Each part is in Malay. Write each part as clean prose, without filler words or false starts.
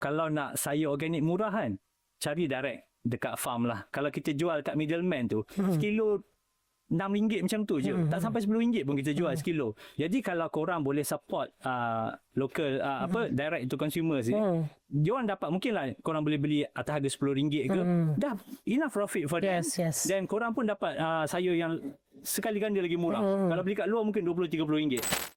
kalau nak sayur organik murah kan, cari direct dekat farm lah. Kalau kita jual kat middleman tu, sekilo RM6 macam tu je. Tak sampai RM10 pun kita jual sekilo. Jadi kalau korang boleh support local direct to consumers ni, diorang dapat, mungkin lah korang boleh beli atas harga RM10 ke, dah enough profit for them. Yes. Dan korang pun dapat sayur yang sekali ganda lagi murah. Kalau beli kat luar mungkin RM20-30.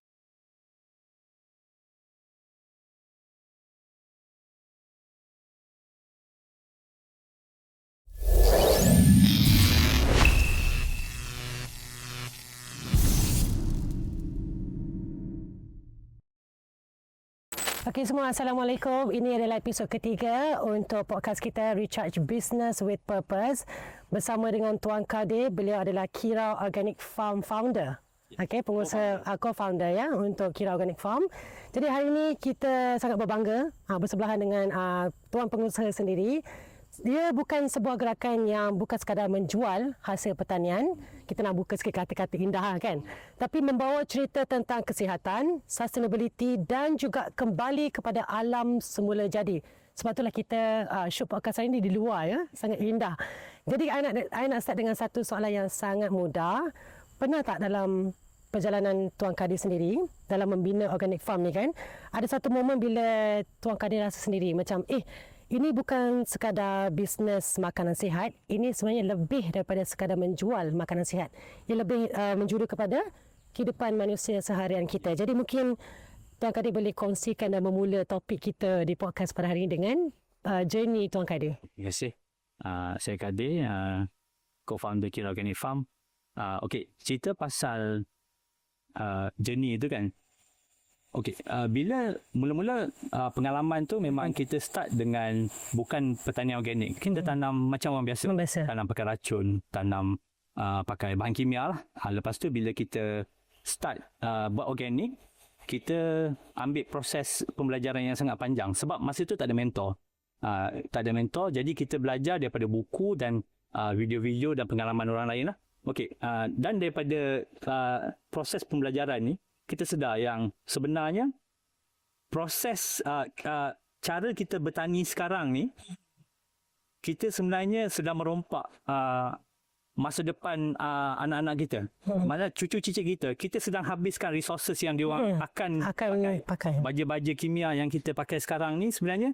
Okey semua, Assalamualaikum. Ini adalah episod ketiga untuk podcast kita Recharge Business with Purpose bersama dengan Tuan Kadir. Beliau adalah Kira Organic Farm founder. Okey, pengusaha co-founder ya untuk Kira Organic Farm. Jadi hari ini kita sangat berbangga bersebelahan dengan tuan pengusaha sendiri. Dia bukan sebuah gerakan yang bukan sekadar menjual hasil pertanian. Kita nak buka sikit kata-kata indah kan. Tapi membawa cerita tentang kesihatan, sustainability dan juga kembali kepada alam semula jadi. Sebab itulah kita shoot podcast hari ini di luar ya. Sangat indah. Jadi I nak start dengan satu soalan yang sangat mudah. Pernah tak dalam perjalanan Tuan Kadir sendiri dalam membina organic farm ni kan, ada satu momen bila Tuan Kadir rasa sendiri macam ini bukan sekadar bisnes makanan sihat, ini sebenarnya lebih daripada sekadar menjual makanan sihat. Ia lebih menjuru kepada kehidupan manusia seharian kita. Jadi mungkin Tuan Kadir boleh kongsikan dan memula topik kita di podcast pada hari ini dengan journey Tuan Kadir. Terima kasih. Saya Kadir, co-founder Kira Organic Farm. Okey, cerita pasal journey itu kan. Okey, bila mula-mula pengalaman tu memang kita start dengan bukan pertanian organik. Kita tanam macam orang biasa. Tanam pakai racun, tanam pakai bahan kimia lah. Lepas tu bila kita start buat organik, kita ambil proses pembelajaran yang sangat panjang. Sebab masa tu tak ada mentor. Jadi kita belajar daripada buku dan video-video dan pengalaman orang lain lah. Okey, dan daripada proses pembelajaran ni, kita sedar yang sebenarnya proses cara kita bertani sekarang ni, kita sebenarnya sedang merompak masa depan anak-anak kita. Maksudnya cucu cicit kita sedang habiskan resources yang diorang akan pakai. Baja-baja kimia yang kita pakai sekarang ni sebenarnya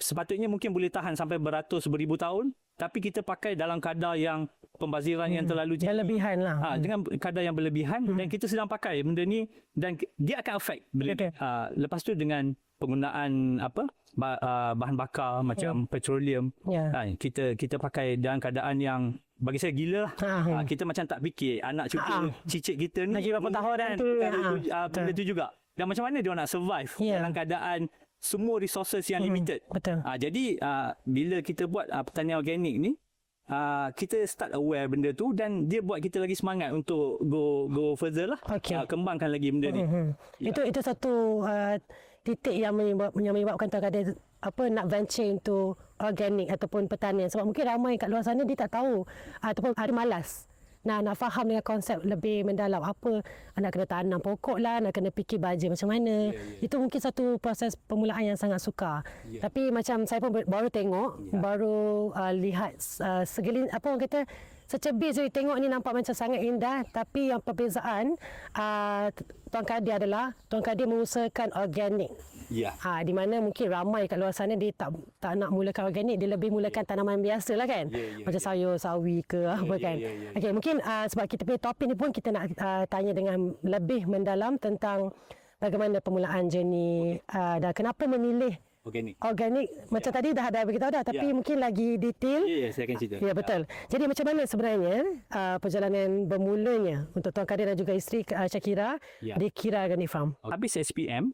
sepatutnya mungkin boleh tahan sampai beratus beribu tahun, tapi kita pakai dalam kadar yang pembaziran yang terlalu tinggi. Berlebihan lah. Dengan kadar yang berlebihan dan kita sedang pakai benda ni dan dia akan affect. Lepas tu dengan penggunaan bahan bakar macam petroleum, kita pakai dalam keadaan yang bagi saya gila lah. Kita macam tak fikir anak cucu cicit kita ni lagi berapa tahun kan benda tu juga. Dan macam mana dia nak survive dalam keadaan semua resources yang limited. Betul. Jadi bila kita buat pertanian organik ni, kita start aware benda tu dan dia buat kita lagi semangat untuk go further lah. Kembangkan lagi benda ni. Itu satu titik yang menyebabkan Tuan Kadir nak venture into organic ataupun pertanian. Sebab mungkin ramai kat luar sana dia tak tahu ataupun ada malas nak faham dengan konsep lebih mendalam. Apa nak kena tanam pokok lah, nak kena fikir baja macam mana. Itu mungkin satu proses permulaan yang sangat sukar. Tapi macam saya pun baru tengok, baru lihat segelin apa orang kata secebis je tengok ni nampak macam sangat indah, tapi yang perbezaan Tuan Kadir adalah Tuan Kadir mengusahakan organik. Di mana mungkin ramai kat luar sana dia tak nak mulakan organik, dia lebih mulakan tanaman biasa lah kan. Macam sayur, sawi ke apa kan. Okey, mungkin sebab kita punya topik ni pun kita nak tanya dengan lebih mendalam tentang bagaimana permulaan journey dan kenapa memilih organik. Macam tadi dah ada beritahu dah, tapi mungkin lagi detail. Saya akan cerita. Ya, betul. Jadi macam mana sebenarnya perjalanan bermulanya untuk Tuan Kadir dan juga isteri Syakira di Kira Organic Farm? Habis SPM,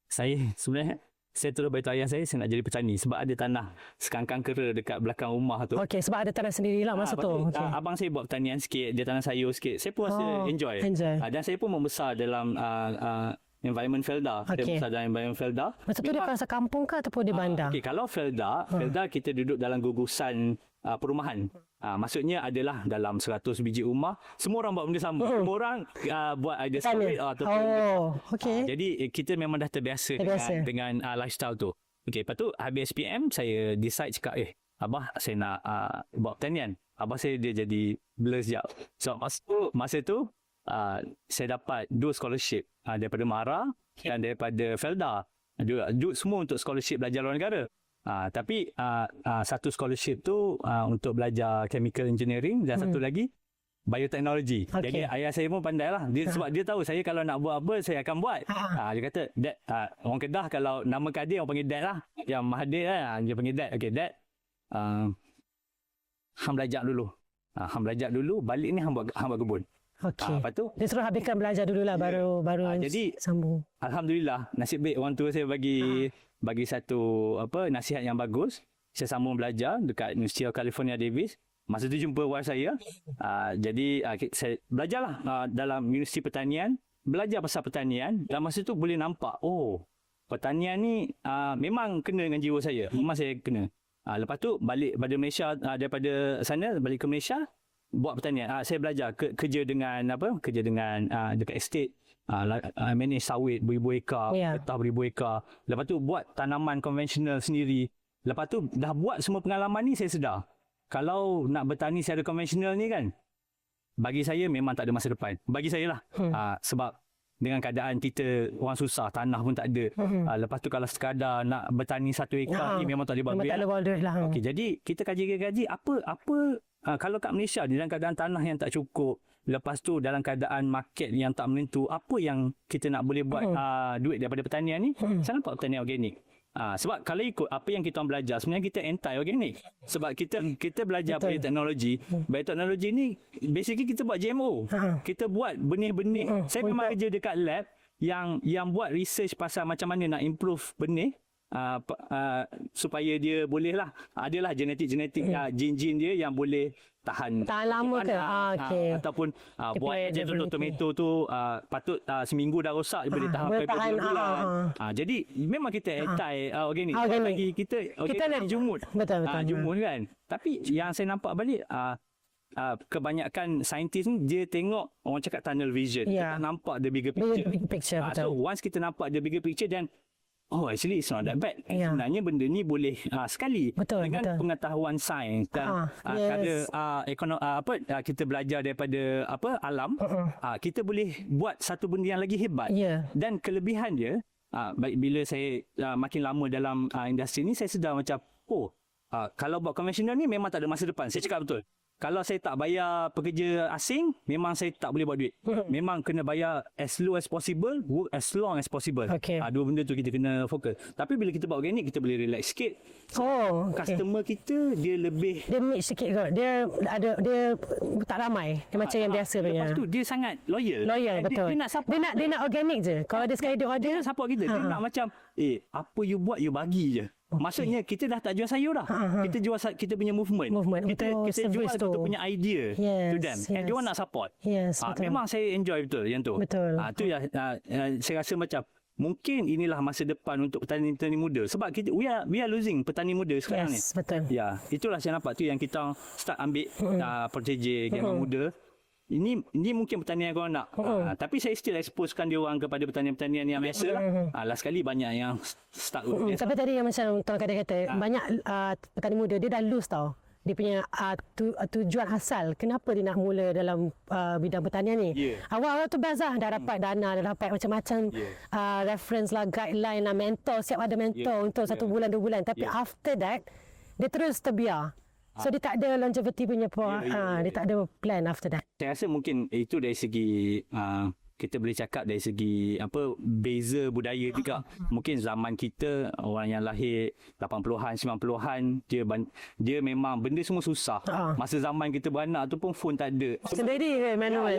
saya terus beritahu ayah saya nak jadi petani sebab ada tanah sekangkang kera dekat belakang rumah tu. Okey, sebab ada tanah sendirilah masa tu. Abang saya buat pertanian sikit, dia tanam sayur sikit. Saya pun rasa enjoy. Dan saya pun membesar dalam environment Felda. Dia besar dalam environment Felda. Masa tu dia kawasan kampung ke ataupun di bandar? Kalau Felda kita duduk dalam gugusan perumahan. Maksudnya adalah dalam 100 biji rumah, semua orang buat benda sama. Semua orang buat ada sawit ataupun. Jadi kita memang dah terbiasa dengan lifestyle tu. Okey, lepas tu habis SPM saya decide cakap abah saya nak buat pertanian. Abah saya dia jadi blur sekejap. So masa tu saya dapat 2 scholarship daripada MARA dan daripada Felda. Dua semua untuk scholarship belajar luar negara. Tapi satu scholarship tu untuk belajar chemical engineering dan satu lagi bioteknologi. Jadi ayah saya pun pandai lah. Sebab dia tahu saya kalau nak buat apa, saya akan buat. Dia kata, Dad, orang Kedah kalau nama kadir, orang panggil Dad lah. Yang Mahathir lah, dia panggil Dad. Okay, Dad, hang belajar dulu. Hang belajar dulu, balik ni hang buat kebun. Okey. Lepas tu, dia suruh habiskan belajar dululah, baru jadi, sambung. Alhamdulillah, nasib baik orang tua saya bagi satu nasihat yang bagus. Saya sambung belajar dekat University of California Davis. Masa tu jumpa wife saya. Jadi saya belajarlah dalam Universiti Pertanian, belajar pasal pertanian. Dan masa tu boleh nampak, pertanian ni memang kena dengan jiwa saya. Memang saya kena. Lepas tu balik pada Malaysia, daripada sana balik ke Malaysia, buat pertanian. Saya belajar kerja dengan dekat estate. Manage sawit beribu ekar, petah beribu ekar. Lepas tu buat tanaman konvensional sendiri. Lepas tu dah buat semua pengalaman ni, saya sedar kalau nak bertani secara konvensional ni kan, bagi saya memang tak ada masa depan. Bagi saya lah. Sebab dengan keadaan kita orang susah, tanah pun tak ada. Lepas tu kalau sekadar nak bertani 1 ekar ni memang tak boleh buat duit lah. Okay, jadi kita kaji apa kalau kat Malaysia ni dalam keadaan tanah yang tak cukup, lepas tu dalam keadaan market yang tak menentu, apa yang kita nak boleh buat duit daripada pertanian ni? Saya nampak pertanian organik. Sebab kalau ikut apa yang kita orang belajar, sebenarnya kita anti-organic. Sebab kita belajar bioteknologi. Bioteknologi ni basically kita buat GMO. Kita buat benih-benih. Saya memang kerja dekat lab yang buat research pasal macam mana nak improve benih. Supaya dia boleh lah, adalah genetik jin-jin dia yang boleh tahan lama ke? Ataupun buat je contoh tomato tu patut seminggu dah rosak, dia boleh tahan sampai 2 bulan. Jadi memang kita anti-organic. Bagi kita nak jumut. Betul. Jumut kan. Tapi yang saya nampak balik, kebanyakan saintis ni dia tengok, orang cakap tunnel vision. Kita nampak the bigger picture. Betul. So once kita nampak the bigger picture, then actually it's not that bad. Sebenarnya benda ni boleh sekali dengan pengetahuan sains dan kita belajar daripada alam, kita boleh buat satu benda yang lagi hebat. Dan kelebihan dia, bila saya makin lama dalam industri ni, saya sedar macam kalau buat konvensional ni memang tak ada masa depan. Saya cakap betul. Kalau saya tak bayar pekerja asing, memang saya tak boleh buat duit. Memang kena bayar as low as possible, work as long as possible. Dua benda tu kita kena fokus. Tapi bila kita buat organik, kita boleh relax sikit. Customer kita, dia lebih... Dia mix sikit kot. Dia tak ramai. Dia macam yang biasa punya. Lepas tu, dia sangat loyal. Betul. Dia nak support. Dia nak organik je. Kalau dia sekali dia order, dia nak support kita. Dia nak macam, apa you buat, you bagi je. Maksudnya kita dah tak jual sayur dah. Kita jual kita punya movement. Kita jual kita punya idea to them. And dia orang nak support. Memang saya enjoy betul yang tu. Tu yang saya rasa macam mungkin inilah masa depan untuk petani-petani muda. Sebab we are losing petani muda sekarang ni. Betul. Itulah saya nampak tu yang kita start ambil protege yang muda. Ini mungkin pertanian yang korang nak. Tapi saya still exposekan dia orang kepada pertanian-pertanian yang biasa lah. Last kali banyak yang start. Tapi tadi yang macam Tuan Kadir kata, banyak petani muda dia dah lose tau. Dia punya tujuan asal. Kenapa dia nak mula dalam bidang pertanian ni? Awal-awal tu best lah. Dah dapat dana, dah dapat macam-macam reference lah, guideline lah, mentor. Siap ada mentor untuk 1 bulan, 2 bulan. Tapi after that, dia terus terbiar. So dia tak ada longevity punya dia tak ada plan after that. Saya rasa mungkin itu dari segi kita boleh cakap dari segi beza budaya juga. Mungkin zaman kita, orang yang lahir 80-an 90-an, dia memang benda semua susah. Masa zaman kita beranak tu pun phone tak ada. Sendiri manual.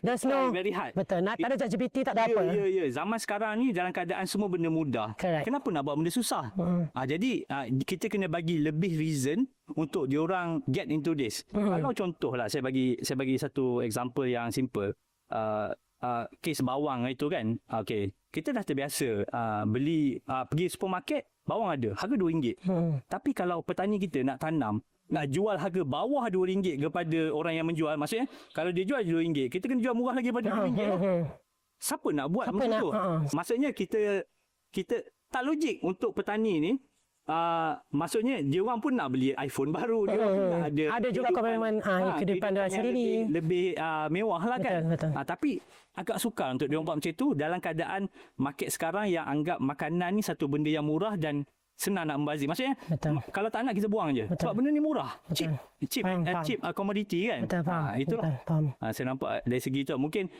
There's no very hard. Betul. Tak ada ChatGPT, tak ada apa. Zaman sekarang ni dalam keadaan semua benda mudah. Kenapa nak buat benda susah? Jadi kita kena bagi lebih reason untuk diorang get into this. Kalau contohlah saya bagi satu example yang simple. Kes bawang itu kan. Kita dah terbiasa beli pergi supermarket, bawang ada harga RM2. Tapi kalau petani kita nak tanam, nak jual harga bawah RM2 kepada orang yang menjual, maksudnya kalau dia jual RM2, kita kena jual murah lagi daripada RM2. Siapa nak buat benda tu? Maksudnya kita tak logik untuk petani ni. Maksudnya dia orang pun nak beli iPhone baru, dia orang pun nak ada juga komitmen kehidupan dia sendiri lebih mewah lah kan. Betul. Tapi agak sukar untuk dia orang buat macam tu dalam keadaan market sekarang yang anggap makanan ni satu benda yang murah dan senang nak membazir. Maksudnya kalau tak nak kita buang je. Sebab benda ni murah, cheap commodity kan. Betul, faham. Itulah. Betul, faham. Saya nampak dari segi tu mungkin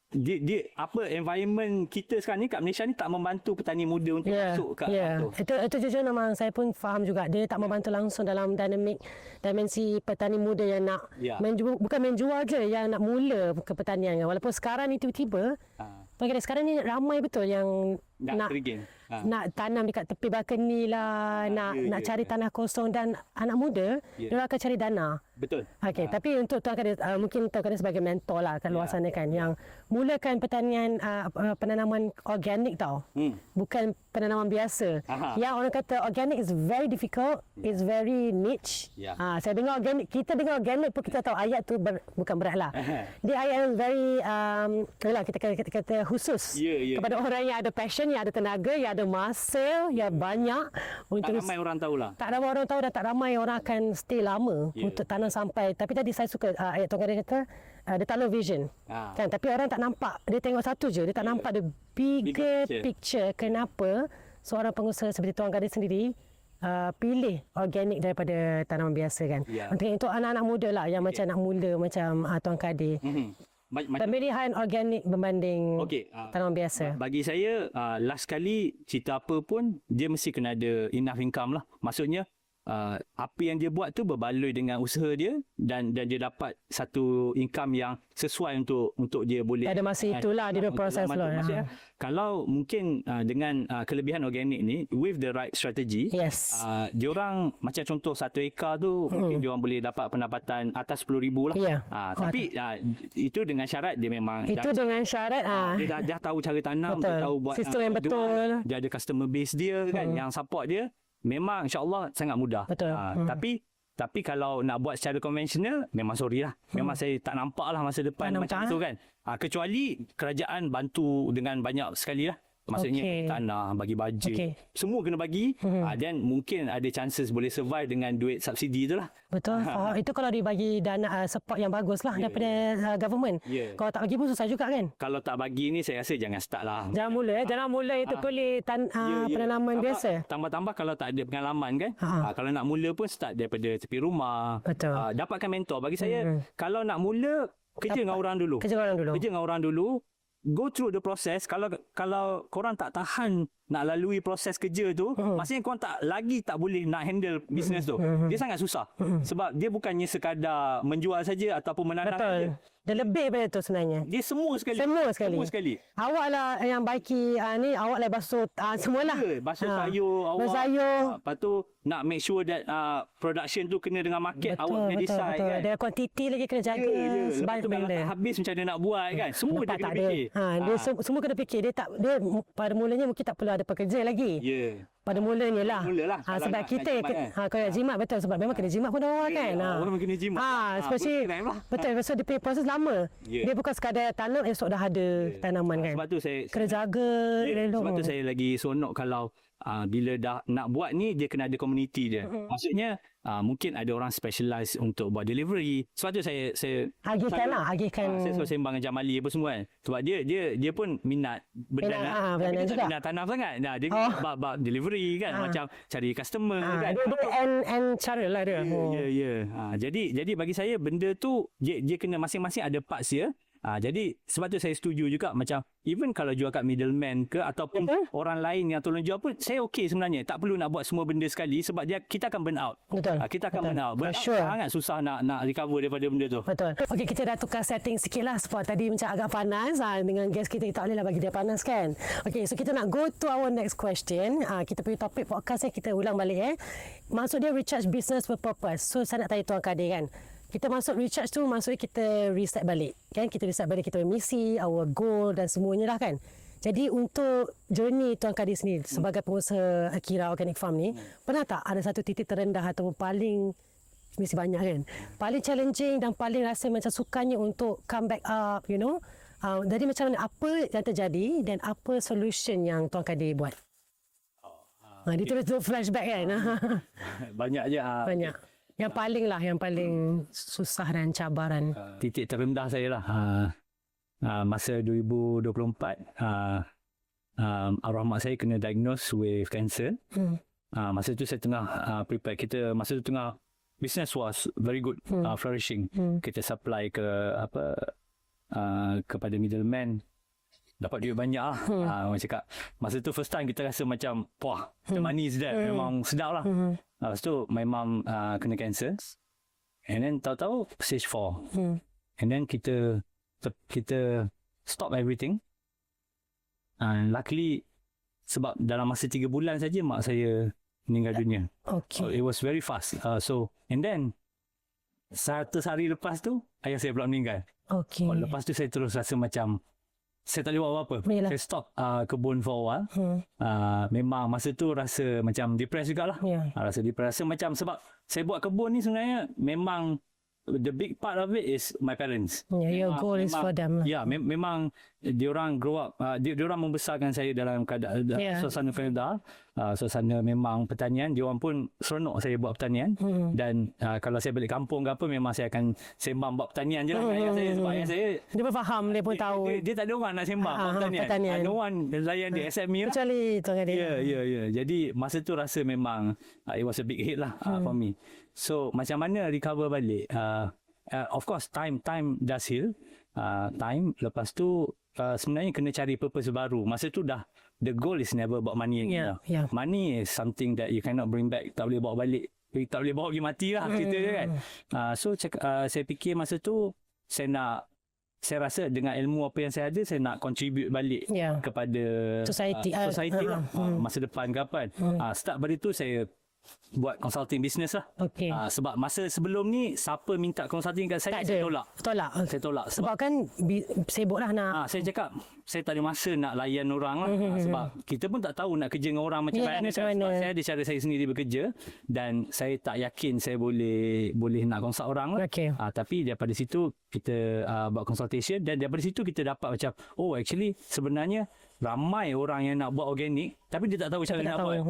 dia apa environment kita sekarang ni kat Malaysia ni tak membantu petani muda untuk masuk kat tu. Itu jujur memang saya pun faham juga. Dia tak membantu langsung dalam dimensi petani muda yang nak bukan menjual je, yang nak mula ke pertanian. Walaupun sekarang ni tiba-tiba sekarang ni ramai betul yang nak tanam dekat tepi balkoni lah, nak cari tanah kosong, dan anak muda dia akan cari dana. Betul. Okey, tapi untuk Tuan Kadir, mungkin Tuan Kadir sebagai mentor lah kat luar sana kan, yang mulakan pertanian penanaman organik tau. Bukan penanaman biasa. Yang orang kata organic is very difficult, it's very niche. Saya dengar organic, kita dengar organic pun kita tahu ayat tu bukan berat lah. Dia ayat yang very kita kata khusus kepada orang yang ada passion, yang ada tenaga, yang ada masa, yang banyak. Tak ramai orang tahu lah. Tak ramai orang tahu dan tak ramai orang akan stay lama untuk tanam sampai. Tapi tadi saya suka ayat Tuan Kadir kata dia tunnel vision. Kan, tapi orang tak nampak. Dia tengok satu je, dia tak nampak the bigger picture. Kenapa seorang pengusaha seperti Tuan Kadir sendiri pilih organik daripada tanaman biasa kan. Untuk anak-anak muda lah yang macam nak mula macam Tuan Kadir. Pemilihan organik berbanding tanaman biasa. Bagi saya, last kali cerita apa pun, dia mesti kena ada enough income lah. Maksudnya, apa yang dia buat tu berbaloi dengan usaha dia, dan dia dapat satu income yang sesuai untuk dia boleh. Pada masa itulah dia proses lah. Maksudnya, kalau mungkin dengan kelebihan organik ni, with the right strategy, diorang macam contoh 1 ekar tu, mungkin diorang boleh dapat pendapatan atas 10,000 lah. Tapi itu dengan syarat dia memang dengan syarat dia dah tahu cara tanam, dia tahu buat sistem yang betul, dia ada customer base dia kan yang support dia. Memang insya-Allah sangat mudah. Tapi kalau nak buat secara konvensional, memang sorry lah. Memang saya tak nampak lah masa depan macam tu kan. Kecuali kerajaan bantu dengan banyak sekali lah. Maksudnya tanah, bagi bajet. Semua kena bagi. Dan mungkin ada chances boleh survive dengan duit subsidi tu lah. Betul. Itu kalau dibagi dana support yang bagus lah daripada government. Kalau tak bagi pun susah juga kan. Kalau tak bagi ni saya rasa jangan start lah. Jangan mula itu boleh penanaman biasa. Tambah-tambah kalau tak ada pengalaman kan. Kalau nak mula pun start daripada tepi rumah. Betul. Dapatkan mentor. Bagi saya, kalau nak mula, kerja dengan orang dulu. Kerja dengan orang dulu. Go through the process. Kalau korang tak tahan nak lalui proses kerja tu, maksudnya korang tak boleh nak handle business tu. Dia sangat susah. Sebab dia bukannya sekadar menjual saja ataupun menanam saja. Dia lebih daripada tu sebenarnya. Dia semua sekali. Semua sekali. Awak lah yang baiki ni, awak lah basuh semualah. Basuh sayur awak. Lepas tu nak make sure that production tu kena dengan market. Awak kena decide kan. Ada kuantiti lagi kena jaga. Lepas tu kalau tak habis macam mana nak buat kan. Semua dia kena fikir. Dia semua kena fikir. Dia pada mulanya mungkin tak perlu ada pekerja lagi. Pada mulanya lah. Sebab kita kalau jimat betul, sebab memang kena jimat pun orang kan. Orang kena jimat. Betul. Sebab dia punya proses lama. Dia bukan sekadar tanam esok dah ada tanaman kan. Sebab tu saya kena jaga. Sebab tu saya lagi seronok kalau bila dah nak buat ni, dia kena ada community dia. Maksudnya mungkin ada orang specialize untuk buat delivery. Sebab tu saya agihkan saya selalu sembang dengan Jamali apa semua kan. Sebab dia pun minat benda minat tanam sangat. Dia bab delivery kan, macam cari customer kan. And cara lah dia. Jadi bagi saya benda tu dia kena masing-masing ada parts dia. Jadi sebab tu saya setuju juga, macam even kalau jual kat middleman ke ataupun orang lain yang tolong jual pun, saya okey sebenarnya. Tak perlu nak buat semua benda sekali sebab kita akan burn out. Kita akan burn out. Sangat susah nak recover daripada benda tu. Betul. Okey, kita dah tukar setting sikit lah sebab tadi macam agak panas. Dengan guest kita tak boleh lah bagi dia panas kan. Okey, so kita nak go to our next question. Kita punya topik podcast kita ulang balik Maksud dia recharge business with purpose. So saya nak tanya Tuan Kadir kan. Kita masuk recharge tu, maksudnya kita reset balik kan, kita reset balik kita punya misi, our goal dan semuanya lah kan. Jadi untuk journey Tuan Kadir sendiri sebagai pengusaha Kira Organic Farm ni, pernah tak ada satu titik terendah ataupun paling, mesti banyak kan, paling challenging dan paling rasa macam sukanya untuk come back up, you know? Jadi macam mana, apa yang terjadi dan apa solution yang Tuan Kadir buat? Dia terus flashback kan. Banyak je. Banyak. Yang paling susah dan cabaran. Titik terendah saya lah. Masa 2024, arwah mak saya kena diagnose with cancer. Masa tu saya tengah prepare. Masa tu tengah business was very good, flourishing. Kita supply ke kepada middleman. Dapat duit banyak lah. Orang cakap, masa tu first time kita rasa macam, wah, the money is there. Memang sedap lah. Lepas tu, my mum kena cancer. And then, tahu-tahu, stage 4. And then, kita stop everything. Luckily, sebab dalam masa 3 bulan saja, mak saya meninggal dunia. Okay. It was very fast. And then, 100 hari lepas tu, ayah saya pula meninggal. Okay. Lepas tu, saya terus rasa macam, saya tak boleh buat apa-apa. Yalah. Saya stop kebun for a while. Memang masa tu rasa macam depressed jugalah. Rasa depressed. Rasa macam sebab saya buat kebun ni sebenarnya memang the big part of it is my parents. Your goal is for them. Memang diorang grow up, diorang membesarkan saya dalam keadaan suasana feodal, suasana memang pertanian. Diorang pun seronok saya buat pertanian. Dan kalau saya balik kampung ke apa, memang saya akan sembang buat pertanian je lah dengan ayah saya. Sebab ayah saya, dia pun faham, dia pun tahu. Dia tak ada orang nak sembang buat pertanian. No one layan dia except me lah. Kecuali tuan adik. Ya. Jadi masa tu rasa memang it was a big hit lah for me. So macam mana recover balik? Of course time does heal. Time lepas tu sebenarnya kena cari purpose baru. Masa tu dah the goal is never about money again. Money is something that you cannot bring back. Tak boleh bawa balik. Tak boleh bawa pergi mati lah cerita dia kan. So saya fikir masa tu saya rasa dengan ilmu apa yang saya ada, saya nak contribute balik kepada society lah. Masa depan ke apa kan. Start dari tu saya buat consulting business lah. Sebab masa sebelum ni siapa minta consulting kat saya, saya tolak. Saya tolak sebab kan sibuk lah nak. Saya cakap saya tak ada masa nak layan orang lah. Sebab kita pun tak tahu nak kerja dengan orang macam mana. Sebab saya ada cara saya sendiri bekerja dan saya tak yakin saya boleh nak consult orang lah. Tapi daripada situ kita buat consultation dan daripada situ kita dapat macam actually sebenarnya ramai orang yang nak buat organik tapi dia tak tahu cara nak buat.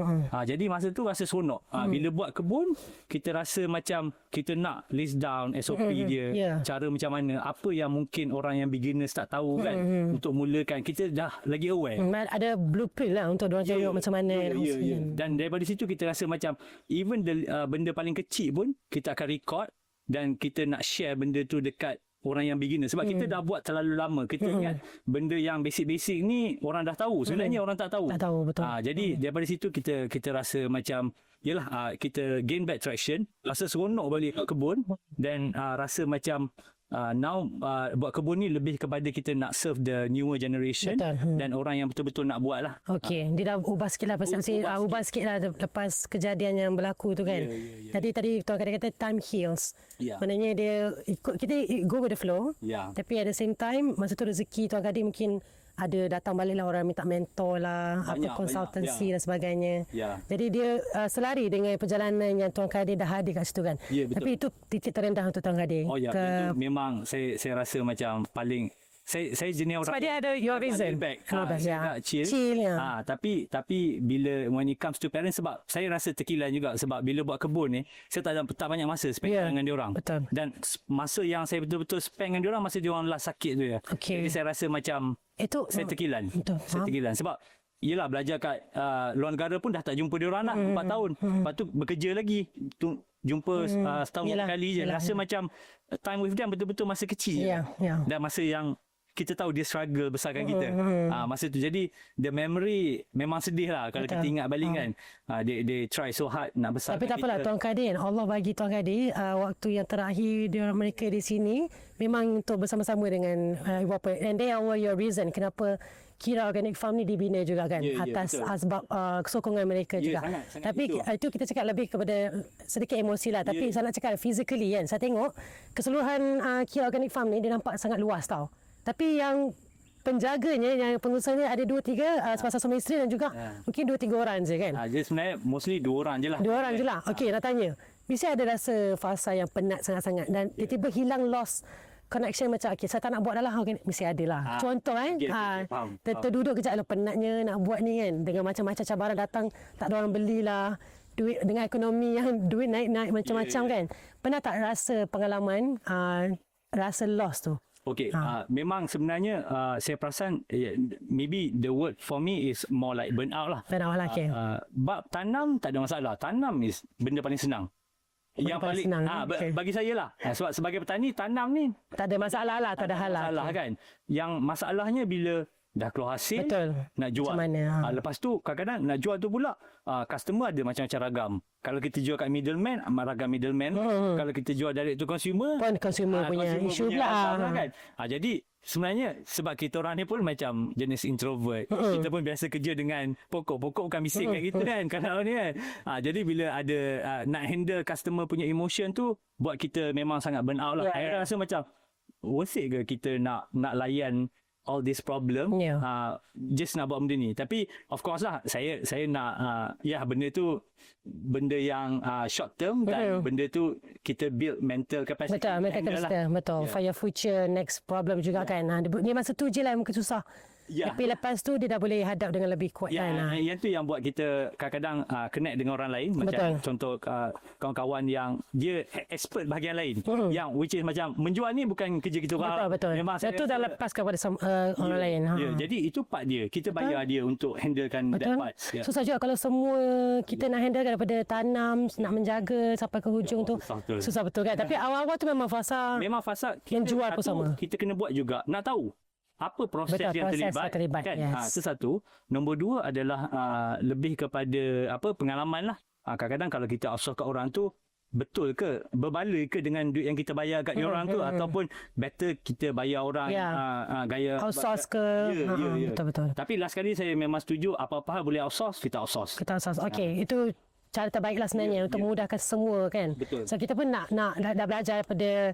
Jadi masa tu rasa seronok. Bila buat kebun, kita rasa macam kita nak list down SOP dia, cara macam mana, apa yang mungkin orang yang beginners tak tahu kan. Untuk mulakan, kita dah lagi aware. Ada blueprint lah untuk diorang tengok macam mana. Dan daripada situ kita rasa macam even benda paling kecil pun kita akan record dan kita nak share benda tu dekat orang yang beginner. Sebab kita dah buat terlalu lama. Kita ingat benda yang basic-basic ni orang dah tahu. Sebenarnya orang tak tahu. Tak tahu, betul. Jadi daripada situ kita rasa macam yelah, kita gain back traction, rasa seronok balik kebun dan rasa macam now buat kebun ni lebih kepada kita nak serve the newer generation. Dan orang yang betul-betul nak buat lah. Dia dah ubah sikit lah persepsi, ubah sikit lah lepas kejadian yang berlaku tu kan. Jadi tadi tuan kata time heals. Maknanya dia kita go with the flow. Tapi at the same time masa tu rezeki tuan kata mungkin ada datang balik lah orang minta mentor lah, konsultansi dan sebagainya. Jadi dia selari dengan perjalanan yang Tuan Kadir dah hadir kat situ kan. Tapi itu titik terendah untuk Tuan Kadir. Itu memang saya rasa macam paling saya jenis orang sebab dia ada your reason. Saya nak chill. Tapi bila when it comes to parents, sebab saya rasa terkilan juga sebab bila buat kebun ni saya tak banyak masa spend dengan diorang. Dan masa yang saya betul-betul spend dengan diorang masa diorang last sakit tu ya. Jadi saya rasa macam saya terkilan. Saya terkilan sebab yelah belajar kat luar negara pun dah tak jumpa diorang lah 4 tahun. Lepas tu bekerja lagi jumpa setahun sekali je. Rasa macam time with them betul-betul masa kecil. Dan masa yang kita tahu dia struggle besarkan kita. Masa tu jadi the memory memang sedih lah kalau kita ingat balik kan. They try so hard nak besarkan kita. Tapi tak apalah Tuan Kadir, Allah bagi Tuan Kadir waktu yang terakhir mereka di sini memang untuk bersama-sama dengan ibu bapa. And they are your reason kenapa Kira Organic Farm ni dibina juga kan. Atas asbab kesokongan mereka juga. Sangat tapi itu kita cakap lebih kepada sedikit emosi lah. Tapi saya nak cakap physically kan. Saya tengok keseluruhan Kira Organic Farm ni dia nampak sangat luas tau. Tapi yang penjaganya, yang pengurusnya ada 2-3 sepasang suami isteri dan juga mungkin 2-3 orang je kan. Jadi sebenarnya mostly 2 orang je lah. 2 orang je lah. Okey, nak tanya. Mesti ada rasa fasa yang penat sangat-sangat dan tiba-tiba hilang loss connection macam okay, saya tak nak buat dah lah organik, mesti ada lah. Contoh faham. terduduk kejap lah penatnya nak buat ni kan, dengan macam-macam cabaran datang, tak ada orang belilah, duit dengan ekonomi yang duit naik-naik macam-macam kan. Pernah tak rasa pengalaman rasa loss tu? Okay, memang sebenarnya saya perasan maybe the word for me is more like burn out lah. Burn out lah, okay. Bab tanam tak ada masalah. Tanam is benda paling senang. Yang paling senang, okay. Bagi saya lah. Sebab sebagai petani tanam ni tak ada masalah lah, tak ada hal lah. Masalah kan. Yang masalahnya bila dah keluar hasil, betul, nak jual. Macam mana? Lepas tu kadang-kadang nak jual tu pula customer ada macam-macam ragam. Kalau kita jual kat middleman, ragam middleman. Kalau kita jual direct to consumer, consumer punya isu pula. Kan? Jadi sebenarnya sebab kita orang ni pun macam jenis introvert. Kita pun biasa kerja dengan pokok-pokok bukan bising kat kita kan. Kalau ni kan. Jadi bila ada nak handle customer punya emotion tu, buat kita memang sangat burn out lah. Saya rasa macam worth it ke kita nak layan all this problem, just nak buat benda ni. Tapi of course lah, saya nak benda tu benda yang short term dan benda tu kita build mental capacity. Betul, mental capacity. Betul. For your future next problem juga kan. Ni masa tu je lah yang mungkin susah. Tapi lepas tu dia dah boleh hadap dengan lebih kuat kan. Yang tu yang buat kita kadang-kadang connect dengan orang lain. Macam contoh kawan-kawan yang dia expert bahagian lain. Yang which is macam menjual ni bukan kerja kita orang. Betul. Memang itu dah lepas kepada orang lain. Jadi itu part dia. Kita bayar dia untuk handlekan that part. Susah juga kalau semua kita nak handle daripada tanam, nak menjaga sampai ke hujung tu. Susah betul kan. Tapi awal-awal tu memang fasa menjual pun sama. Kita kena buat juga. Nak tahu apa proses yang terlibat kan? Itu satu. Nombor dua adalah lebih kepada pengalaman lah. Kadang-kadang kalau kita outsource kat orang tu, betul ke, berbaloi ke dengan duit yang kita bayar kat orang tu, ataupun better kita bayar orang gaya outsource ke. Betul-betul. Tapi last kali saya memang setuju, apa-apa hal boleh outsource, kita outsource. Okey, itu cara terbaik lah sebenarnya untuk memudahkan semua kan. Betul. So kita pun nak dah belajar daripada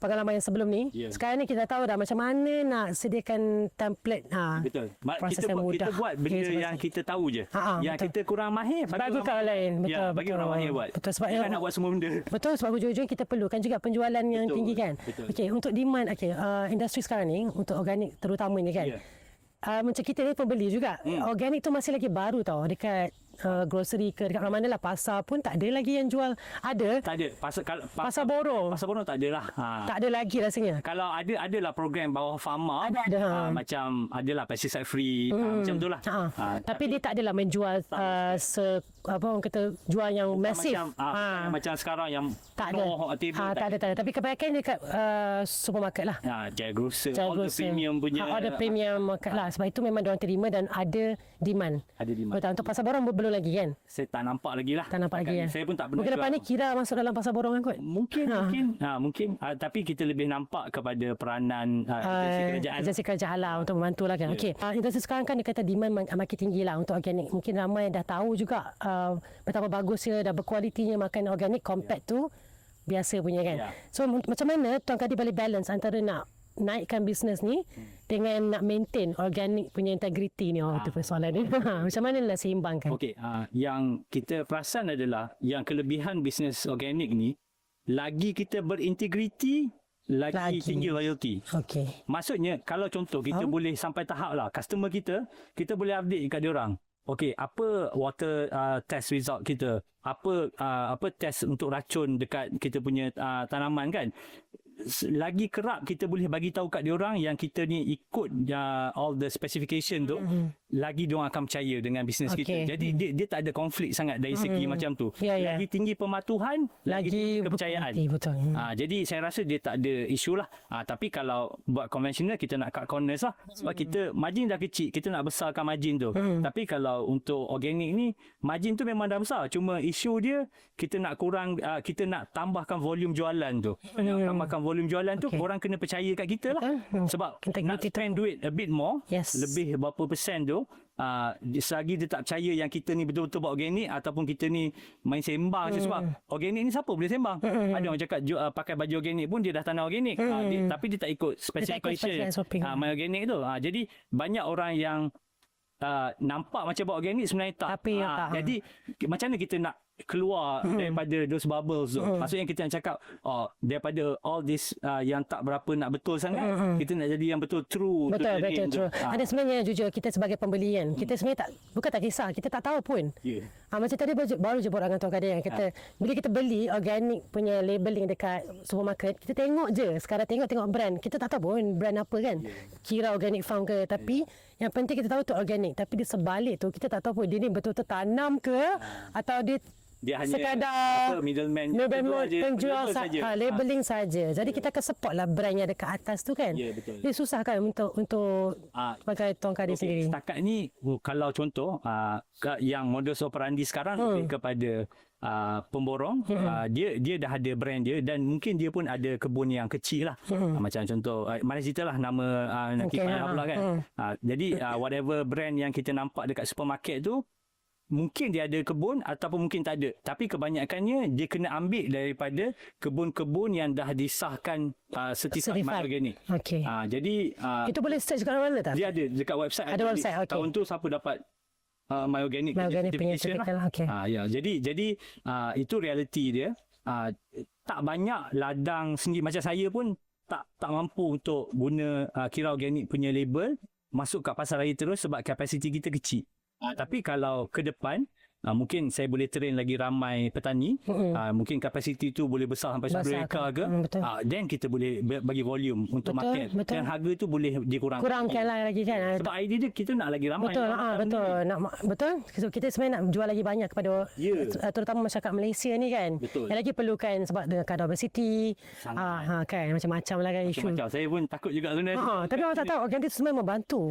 pengalaman yang sebelum ni. Sekarang ni kita tahu dah macam mana nak sediakan template. Betul. Proses yang mudah. Kita buat benda yang kita tahu je. Yang betul. kita kurang mahir, bagi orang lain. Betul. Bagi orang mahir buat. Betul, sebab kita nak buat semua benda. Betul, sebab hujung-hujung kita perlukan juga penjualan yang tinggi kan. Okey, untuk demand industri sekarang ni untuk organik terutamanya kan. Macam kita ni pembeli juga. Organik tu masih lagi baru tau dekat grocery ke dekat mana-mana lah, pasar pun tak ada lagi yang jual. Ada? Tak ada. Pasar borong. Pasar borong tak ada lah. Tak ada lagi rasanya. Kalau adalah program bawah farmer. Ada. Macam adalah pesticide free. Macam tu lah. Tapi dia tak adalah menjual orang kata jual yang masif. Macam sekarang yang tak ada. Tak ada. Tapi kebanyakan dekat supermarket lah. Jaya grocer. All the premium punya. All the premium market lah. Sebab itu memang diorang terima dan ada demand. Betul. Untuk pasar borong belum lagi kan? Saya tak nampak lagi lah. Tak nampak lagi kan? Saya pun tak pernah. Mungkin lepas ni kira masuk dalam pasar borong kan kot? Mungkin. Tapi kita lebih nampak kepada peranan agensi kerajaan lah untuk membantu lah kan. Okey. Industri sekarang kan dia kata demand makin tinggi lah untuk organik. Mungkin ramai dah tahu juga betapa bagusnya dan berkualitinya makan organik compared to biasa punya kan. So macam mana Tuan Kadi boleh balance antara nak naikkan bisnes ni dengan nak maintain organik punya integriti ni? Itu persoalan ni. Macam mana nak seimbangkan? Okey, yang kita perasan adalah yang kelebihan bisnes organik ni, lagi kita berintegriti, lagi tinggi loyalty. Okey. Maksudnya kalau contoh kita boleh sampai tahap lah customer kita boleh update kat diorang. Okey, apa water test result kita? Apa test untuk racun dekat kita punya tanaman kan? Lagi kerap kita boleh bagi tahu kat diorang yang kita ni ikut all the specification tu, lagi diorang akan percaya dengan bisnes kita. Jadi dia tak ada konflik sangat dari segi macam tu. Lagi tinggi pematuhan, lagi kepercayaan. Betul. Jadi saya rasa dia tak ada isu lah. Tapi kalau buat konvensional, kita nak cut corners lah. Sebab kita margin dah kecil, kita nak besarkan margin tu. Tapi kalau untuk organik ni, margin tu memang dah besar. Cuma isu dia, kita nak kita nak tambahkan volume jualan tu. Tambahkan volume jualan tu, orang kena percaya kat kita lah. Sebab nak spend duit a bit more, lebih berapa persen tu, selagi dia tak percaya yang kita ni betul-betul buat organik, ataupun kita ni main sembang je. Sebab organik ni siapa boleh sembang? Ada orang cakap pakai baju organik pun dia dah tanam organik, tapi dia tak ikut specification main organik tu. Jadi banyak orang yang nampak macam buat organik, sebenarnya tak. Tapi tak. Jadi macam mana kita nak keluar daripada those bubbles tu. Maksudnya kita nak cakap daripada all this yang tak berapa nak betul sangat, kita nak jadi yang betul true. Betul true. Ada sebenarnya jujur kita sebagai pembeli kan, kita sebenarnya bukan tak kisah, kita tak tahu pun. Macam tadi baru je borak dengan Tuan Kadir yang kata bila kita beli organik punya labeling dekat supermarket, kita tengok je, sekarang tengok brand, kita tak tahu pun brand apa kan. Kira organic farm ke, tapi yang penting kita tahu tu organik, tapi di sebalik tu kita tak tahu pun dia ni betul-betul tanam ke atau dia hanya sekadar middleman penjual saja, labeling saja. Jadi kita akan support lah brand yang dekat atas tu kan. Betul. Dia susah kan untuk pakai Tuan Kadir sendiri. Setakat ni kalau contoh yang modus operandi sekarang lebih kepada pemborong, dia dah ada brand dia dan mungkin dia pun ada kebun yang kecil lah. Macam contoh mana cerita lah nama Nakifah pula kan. Jadi whatever brand yang kita nampak dekat supermarket tu, mungkin dia ada kebun ataupun mungkin tak ada. Tapi kebanyakannya dia kena ambil daripada kebun-kebun yang dah disahkan certified organic. Jadi itu boleh search kat mana tak? Dia ada dekat website. Ada website. Tahun tu siapa dapat My Organic punya certification lah. Jadi itu realiti dia. Tak banyak ladang sendiri, macam saya pun tak mampu untuk guna Kira Organic punya label masuk kat pasar raya terus sebab kapasiti kita kecil. Tapi kalau ke depan mungkin saya boleh train lagi ramai petani, mungkin kapasiti tu boleh besar sampai 10 ekar ke, then kita boleh bagi volume untuk market. Dan harga tu boleh kurangkan lah lagi kan. Sebab idea dia kita nak lagi ramai. Betul. So, kita sebenarnya nak jual lagi banyak kepada terutama masyarakat Malaysia ni kan. Yang lagi perlukan sebab dengan kadar obesity kan macam-macam lah kan isu. Saya pun takut juga sebenarnya. Tapi orang tak tahu organik tu sebenarnya membantu.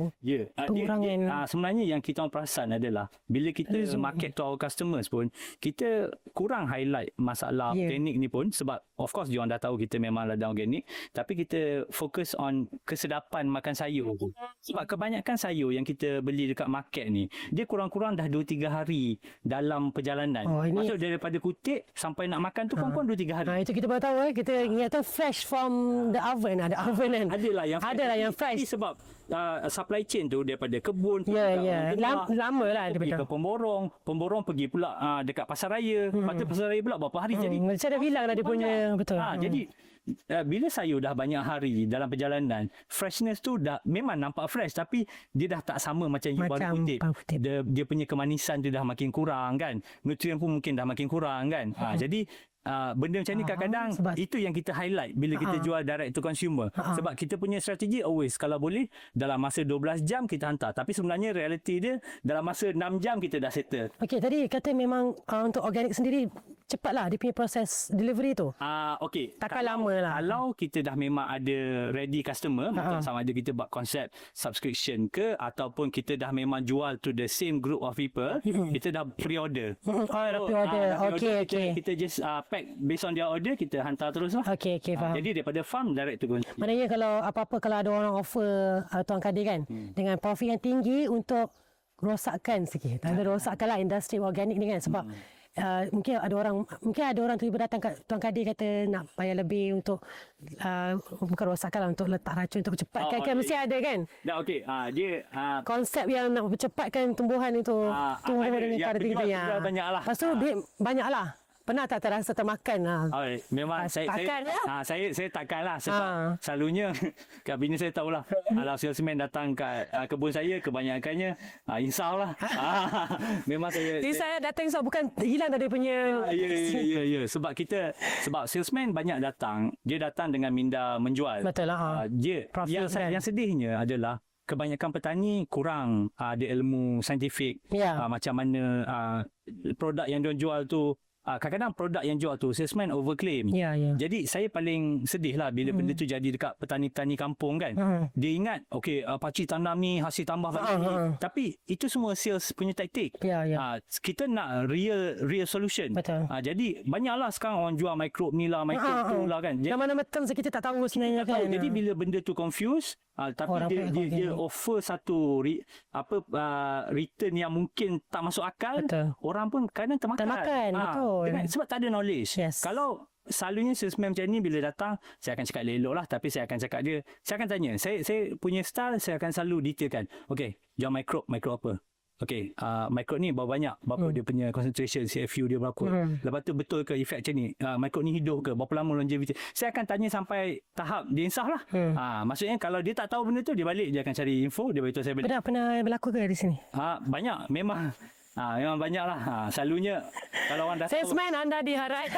Pengurangan. Sebenarnya yang kita orang perasan adalah bila kita market to our customers pun, kita kurang highlight masalah organik ni pun sebab of course diorang dah tahu kita memang ladang organik, tapi kita fokus on kesedapan makan sayur. Sebab kebanyakan sayur yang kita beli dekat market ni, dia kurang-kurang dah 2-3 hari dalam perjalanan. Maksud daripada kutik sampai nak makan tu kurang-kurang 2-3 hari. Itu kita baru tahu kita ingat tu fresh from the oven. Ada oven kan. Adalah yang fresh. Sebab supply chain tu daripada kebun lama lah dia pergi ke pemborong pergi pula dekat pasar raya. Lepas tu pasar raya pula berapa hari jadi macam dah bilang dah dia punya betul. Jadi bila sayur dah banyak hari dalam perjalanan, freshness tu dah memang nampak fresh, tapi dia dah tak sama macam you baru kutip. Dia punya kemanisan tu dah makin kurang kan, nutrien pun mungkin dah makin kurang kan. Jadi benda macam ni kadang-kadang itu yang kita highlight bila kita jual direct to consumer. Sebab kita punya strategi always kalau boleh dalam masa 12 jam kita hantar, tapi sebenarnya realiti dia dalam masa 6 jam kita dah settle. Okey, tadi kata memang untuk organik sendiri cepatlah dia punya proses delivery tu. Takkan lama lah. Kalau kita dah memang ada ready customer, sama ada kita buat konsep subscription ke ataupun kita dah memang jual to the same group of people, kita dah pre-order. Okey. Kita just pack based on their order, kita hantar terus lah. Okey, faham. Jadi daripada farm direct to consumer. Maknanya kalau apa-apa kalau ada orang offer Tuan Kadir kan dengan profit yang tinggi untuk rosakkan sikit. Rosakkanlah industri organik ni kan sebab mungkin ada orang tiba datang kat Tuan Kadir kata nak bayar lebih untuk bukan rosakkan lah, untuk letak racun untuk cepatkan kan mesti ada kan. Dia konsep yang nak cepatkan tumbuhan itu tumbuh dengan kadar tinggi. Banyaklah. Lepas tu banyaklah. Pernah tak terasa termakan? Memang saya takkan lah sebab selalunya kat bini saya tahulah kalau salesman datang kat kebun saya kebanyakannya insaf lah. Memang saya datang insaf bukan hilang tadi punya. Ya. Sebab salesman banyak datang, dia datang dengan minda menjual. Betul lah. Yang sedihnya adalah kebanyakan petani kurang ada ilmu saintifik macam mana produk yang dia jual tu. Kadang-kadang produk yang jual tu salesman overclaim. Jadi saya paling sedih lah bila benda tu jadi dekat petani-petani kampung kan. Dia ingat pakcik tanam ni hasil tambah lagi. Tapi itu semua sales punya taktik. Kita nak real solution. Jadi banyaklah sekarang orang jual microbe ni lah, microbe tu lah kan. Mana-mana term kita tak tahu sebenarnya kan. Jadi bila benda tu confuse, tapi dia offer satu return yang mungkin tak masuk akal, orang pun kadang termakan. Betul. Sebab tak ada knowledge. Kalau selalunya salesman macam ni bila datang, saya akan cakap elok lah, tapi saya akan cakap saya akan tanya, saya punya style saya akan selalu detailkan. Jual microbe apa? Okay, micro ni berapa banyak, berapa dia punya concentration, CFU dia berapa. Lepas tu betul ke efek macam ni, micro ni hidup ke, berapa lama longevity. Saya akan tanya sampai tahap dia insaf lah. Maksudnya kalau dia tak tahu benda tu, dia balik, dia akan cari info, dia beritahu saya balik. Pernah berlaku ke di sini? Banyak, memang. Memang banyak lah. Selalunya kalau orang dah tahu. Salesman anda diharap.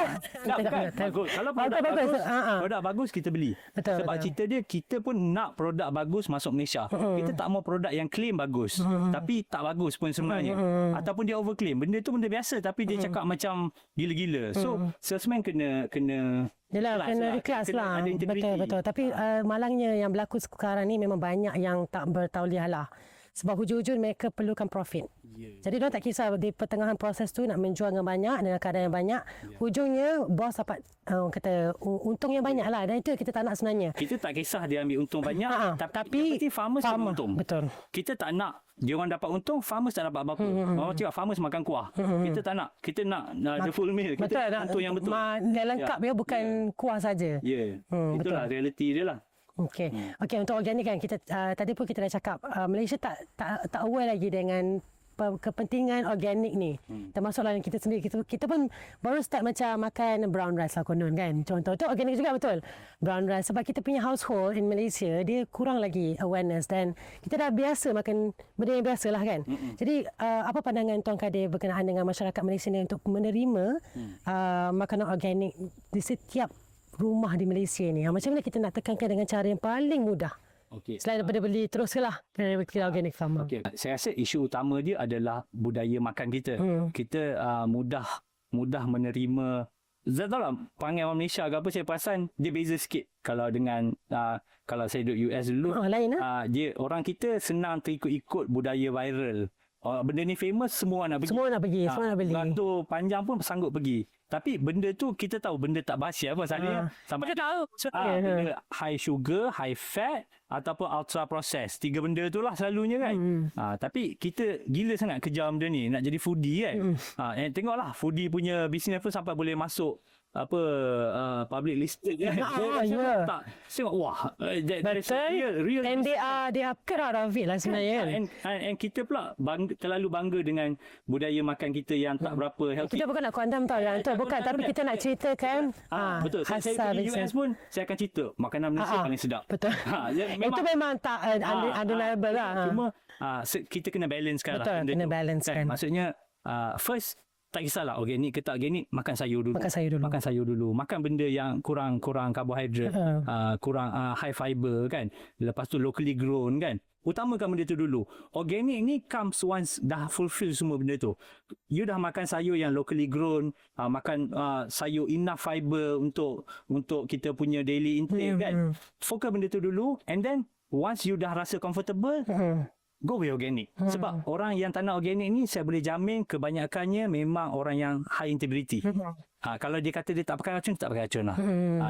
Tak, bukan. Bagus. Kalau produk bagus, produk bagus kita beli. Betul, Sebab cerita dia, kita pun nak produk bagus masuk Malaysia. Kita tak mau produk yang claim bagus, tapi tak bagus pun sebenarnya. Ataupun dia overclaim. Benda tu benda biasa, tapi dia cakap macam gila-gila. So, salesman kena Yelah, kena ikhlas lah. Ada integrity. Betul. Tapi malangnya yang berlaku sekarang ni memang banyak yang tak bertauliah lah. Sebab hujung-hujung mereka perlukan profit. Jadi mereka tak kisah di pertengahan proses tu nak menjual dengan banyak, dengan keadaan yang banyak. Hujungnya bos dapat kata untung yang banyak lah. Dan itu yang kita tak nak sebenarnya. Kita tak kisah dia ambil untung banyak, tapi farmers dapat untung. Betul. Kita tak nak dia orang dapat untung, farmers tak dapat apa-apa. Orang cakap farmers makan kuah. Kita tak nak. Kita nak the full meal. Kita betul, nak untung yang betul. Yang lengkap ya, bukan kuah saja. Itulah realiti dia lah. Okey, untuk organik kan kita tadi pun kita dah cakap Malaysia tak aware lagi dengan kepentingan organik ni. Termasuklah kita sendiri, kita pun baru start macam makan brown rice lah konon kan. Contoh tu organik juga betul. Brown rice sebab kita punya household in Malaysia dia kurang lagi awareness dan kita dah biasa makan benda yang biasalah kan. Jadi apa pandangan Tuan Kadir berkenaan dengan masyarakat Malaysia ni untuk menerima makanan organik di setiap rumah di Malaysia ni? Macam mana kita nak tekankan dengan cara yang paling mudah? Selain daripada beli terus lah dari organic farmer. Saya rasa isu utama dia adalah budaya makan kita. Kita mudah menerima. Saya tahu lah, perangai orang Malaysia ke apa, saya perasan dia beza sikit. Kalau dengan kalau saya duduk US dulu, lain dia orang kita senang terikut-ikut budaya viral. Benda ni famous, semua nak pergi. Semua nak pergi, semua nak beli. Beratur panjang pun sanggup pergi. Tapi benda tu kita tahu benda tak berhasil apa selalunya. Kita tahu. Benda high sugar, high fat ataupun ultra processed. 3 benda tu lah selalunya kan. Tapi kita gila sangat kejar benda ni. Nak jadi foodie kan. Tengoklah foodie punya bisnes pun sampai boleh masuk public listed kan. Tak tengok wah real and they are proud of it lah sebenarnya kan. And kita pula terlalu bangga dengan budaya makan kita yang tak berapa healthy. Kita bukan nak condemn tau yang tu, bukan, tapi kita nak ceritakan betul. Saya pergi US pun saya akan cerita makanan Malaysia paling sedap. Betul. Itu memang tak undeniable lah. Cuma kita kena balance kan lah. Betul, kena balance kan. Maksudnya first tak kisahlah organik ke tak organik, makan sayur dulu. Makan benda yang kurang karbohidrat, kurang high fiber kan. Lepas tu locally grown kan. Utamakan benda tu dulu. Organik ni comes once dah fulfill semua benda tu. You dah makan sayur yang locally grown, makan sayur enough fiber untuk kita punya daily intake kan. Fokus benda tu dulu, and then once you dah rasa comfortable, go with organic. Sebab orang yang tak nak organic ni, saya boleh jamin kebanyakannya memang orang yang high integrity. Kalau dia kata dia tak pakai racun, tak pakai racun lah.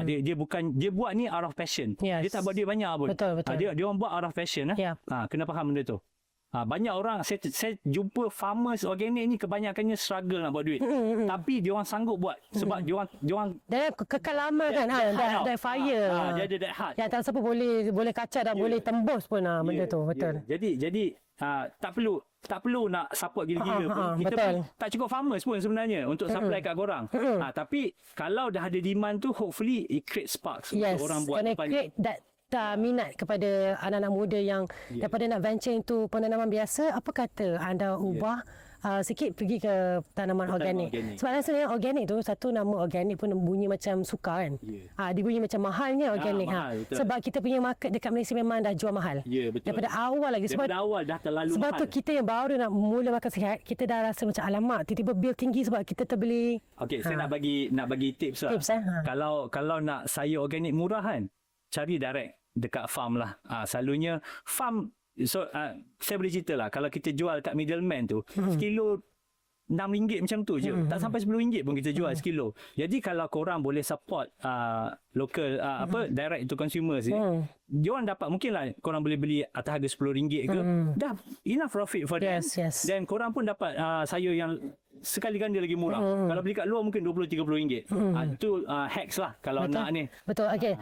Dia buat ni out of passion. Dia tak buat duit banyak pun. Betul. Dia orang buat out of passion. Kena faham benda tu. Banyak orang saya jumpa farmers organic ni kebanyakannya struggle nak buat duit. Tapi dia orang sanggup buat sebab dia orang dia kekal lama kan. Ada fire. Dia ada that heart. Yang tak siapa boleh kacau dan boleh tembus pun benda tu. Betul. Jadi tak perlu nak support gila-gila pun. Kita pun tak cukup farmers pun sebenarnya untuk supply kat korang. Tapi kalau dah ada demand tu, hopefully it create sparks untuk orang buat. Create that minat kepada anak-anak muda yang daripada nak venture into penanaman biasa, apa kata anda ubah sikit pergi ke tanaman organik. Sebab rasanya organik tu, satu nama organik pun bunyi macam suka kan. Dia bunyi macam mahalnya organik. Sebab kita punya market dekat Malaysia memang dah jual mahal. Daripada awal lagi. Daripada awal dah terlalu mahal. Sebab tu kita yang baru nak mula makan sihat, kita dah rasa macam alamak, tiba-tiba bil tinggi sebab kita terbeli. Saya nak bagi tips lah. Kalau nak sayur organik murah kan, cari direct dekat farm lah. Selalunya farm. So saya boleh cerita lah, kalau kita jual kat middleman tu, sekilo RM6 macam tu je. Tak sampai RM10 pun kita jual sekilo. Jadi kalau korang boleh support local direct to consumers ni, diorang dapat, mungkinlah korang boleh beli atas harga RM10 ke, dah enough profit for them. Dan korang pun dapat sayur yang sekali ganda lagi murah. Kalau beli kat luar mungkin RM20-30. Itu hacks lah kalau nak ni. Betul. Okey.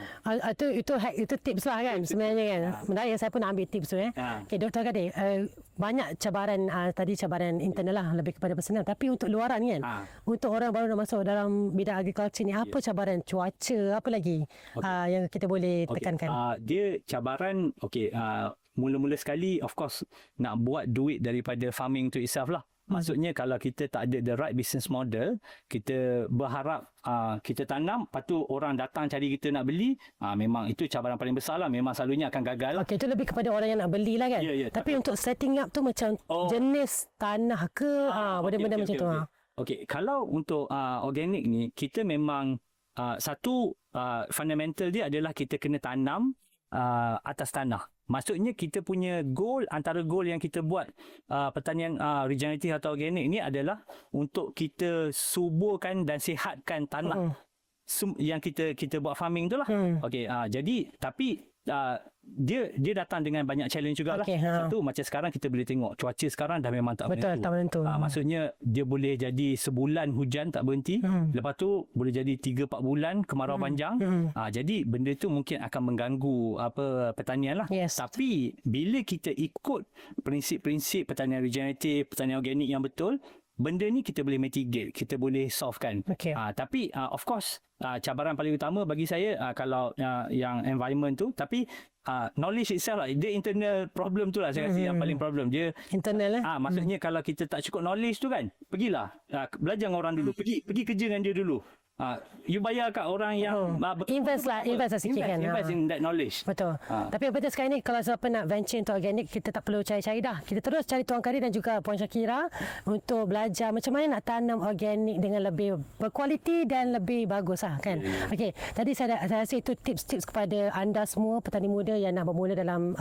Itu hack, itu tips lah kan sebenarnya kan. Sebenarnya saya pun nak ambil tips tu Okey, Dr. Kadir, banyak cabaran tadi cabaran internal lah lebih kepada personal, tapi untuk luaran kan. Untuk orang baru nak masuk dalam bidang agriculture ni, apa cabaran cuaca, apa lagi yang kita boleh tekankan? Dia cabaran mula-mula sekali of course nak buat duit daripada farming tu itself lah. Maksudnya kalau kita tak ada the right business model, kita berharap kita tanam, lepas tu orang datang cari kita nak beli, memang itu cabaran paling besar lah. Memang selalunya akan gagal lah. Okey, itu lebih kepada orang yang nak beli lah kan. Tapi untuk setting up tu macam jenis tanah ke, benda-benda macam tu. Okey, kalau untuk organik ni, kita memang satu fundamental dia adalah kita kena tanam atas tanah. Maksudnya kita punya goal, antara goal yang kita buat pertanian regeneratif atau organik ni adalah untuk kita suburkan dan sihatkan tanah yang kita buat farming tu lah. Okey, jadi tapi dia datang dengan banyak challenge juga lah. Satu, macam sekarang kita boleh tengok cuaca sekarang dah memang tak menentu. Tak menentu. Maksudnya dia boleh jadi sebulan hujan tak berhenti. Lepas tu boleh jadi 3-4 bulan kemarau panjang. Jadi benda tu mungkin akan mengganggu pertanian lah. Tapi bila kita ikut prinsip-prinsip pertanian regeneratif, pertanian organik yang betul, benda ni kita boleh mitigate, kita boleh solve kan. Tapi of course cabaran paling utama bagi saya kalau yang environment tu, tapi knowledge itself lah, dia internal problem tu lah saya rasa yang paling problem dia internal maksudnya kalau kita tak cukup knowledge tu kan, pergilah belajar dengan orang dulu, pergi kerja dengan dia dulu. You bayar kat orang yang invest sikit kan. Invest in that knowledge. Betul. Tapi betul sekarang ni kalau siapa nak venture into organic, kita tak perlu cari-cari dah. Kita terus cari Tuan Kadir dan juga Puan Shakira untuk belajar macam mana nak tanam organik dengan lebih berkualiti dan lebih bagus lah kan. Okey, tadi saya rasa itu tips-tips kepada anda semua petani muda yang nak bermula dalam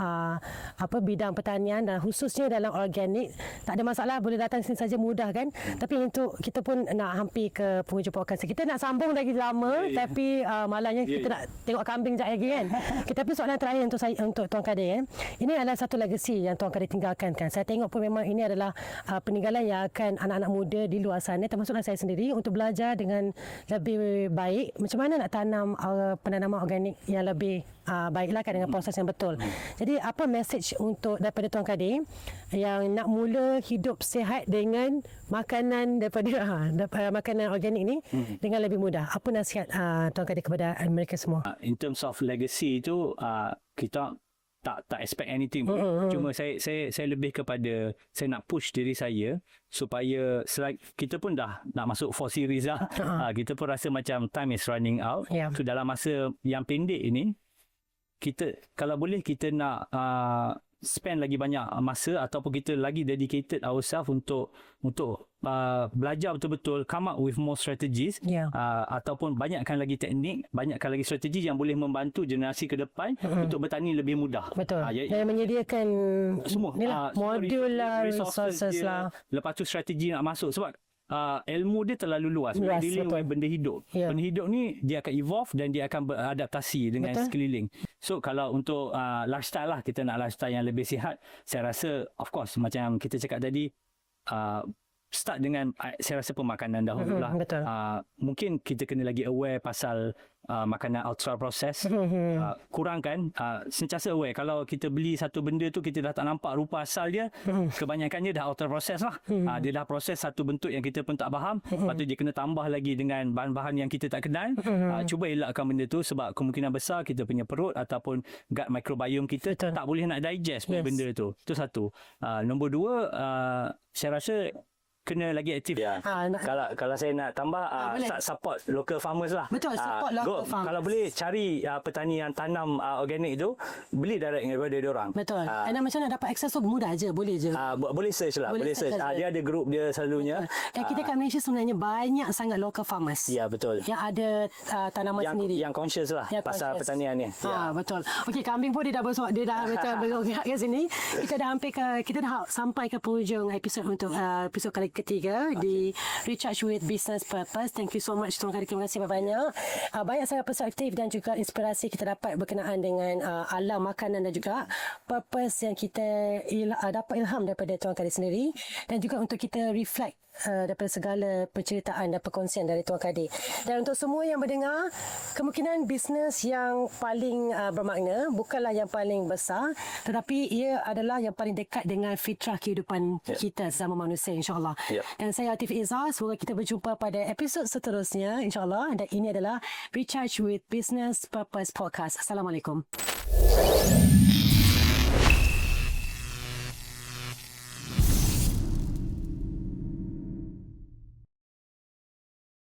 bidang pertanian dan khususnya dalam organik. Tak ada masalah, boleh datang sini saja, mudah kan. Tapi untuk kita pun nak hampir ke penghujung podcast. Kita nak sambung lagi lama tapi malangnya kita nak tengok kambing sekejap lagi kan. Tapi soalan terakhir untuk Tuan Kadir ini adalah satu legacy yang Tuan Kadir tinggalkan kan. Saya tengok pun memang ini adalah peninggalan yang akan anak-anak muda di luar sana, termasuklah saya sendiri, untuk belajar dengan lebih baik macam mana nak tanam penanaman organik yang lebih baiklah kan, dengan proses yang betul. Jadi apa message untuk daripada Tuan Kadir yang nak mula hidup sihat dengan makanan daripada makanan organik ni dengan lebih mudah? Apa nasihat Tuan Kadir kepada mereka semua? In terms of legacy tu kita tak expect anything. Cuma saya lebih kepada saya nak push diri saya supaya kita pun dah nak masuk 4 series lah. Kita pun rasa macam time is running out. So dalam masa yang pendek ini, kita kalau boleh kita nak spend lagi banyak masa ataupun kita lagi dedicated ourselves untuk belajar betul-betul, come up with more strategies, ataupun banyakkan lagi teknik, banyakkan lagi strategi yang boleh membantu generasi ke depan untuk bertani lebih mudah. Betul. Dan menyediakan semua modul lah, resources lah. Lepas tu strategi nak masuk, sebab ilmu dia terlalu luas. Dealing with benda hidup. Benda hidup ni dia akan evolve dan dia akan beradaptasi dengan sekeliling. So kalau untuk lifestyle lah, kita nak lifestyle yang lebih sihat, saya rasa of course macam kita cakap tadi, start dengan saya rasa pemakanan dahulu lah. Mungkin kita kena lagi aware pasal makanan ultra process. Kurangkan, sentiasa aware. Kalau kita beli satu benda tu kita dah tak nampak rupa asal dia, kebanyakannya dah ultra process lah. Dia dah proses satu bentuk yang kita pun tak faham. Lepas tu dia kena tambah lagi dengan bahan-bahan yang kita tak kenal. Cuba elakkan benda tu, sebab kemungkinan besar kita punya perut ataupun gut microbiome kita tak boleh nak digest benda tu. Itu satu. Nombor dua, saya rasa kena lagi aktif. Kalau saya nak tambah, support local farmers lah. Betul, support local farmers. Kalau boleh cari petani yang tanam organik tu, beli direct daripada diorang. Betul. Dan macam nak dapat akses tu mudah je, boleh je. Boleh search lah, boleh search. Dia ada group dia selalunya. Dan kita kat Malaysia sebenarnya banyak sangat local farmers. Ya, betul. Yang ada tanaman sendiri. Yang conscious lah pasal pertanian ni. Betul. Okey, kambing pun dia dah bergerak ke sini. Kita dah sampai ke penghujung episod untuk episod kali ketiga di Recharge with Business Purpose. Thank you so much Tuan Kadir, terima kasih banyak. Banyak sangat perspektif dan juga inspirasi kita dapat berkenaan dengan alam makanan dan juga purpose yang kita dapat ilham daripada Tuan Kadir sendiri, dan juga untuk kita reflect daripada segala penceritaan dan perkongsian dari Tuan Kadir. Dan untuk semua yang mendengar, kemungkinan bisnes yang paling bermakna bukanlah yang paling besar, tetapi ia adalah yang paling dekat dengan fitrah kehidupan kita sesama manusia, insyaAllah. Dan saya Atif Izzah, semoga kita berjumpa pada episod seterusnya, insyaAllah. Dan ini adalah Recharge with Business Purpose Podcast. Assalamualaikum.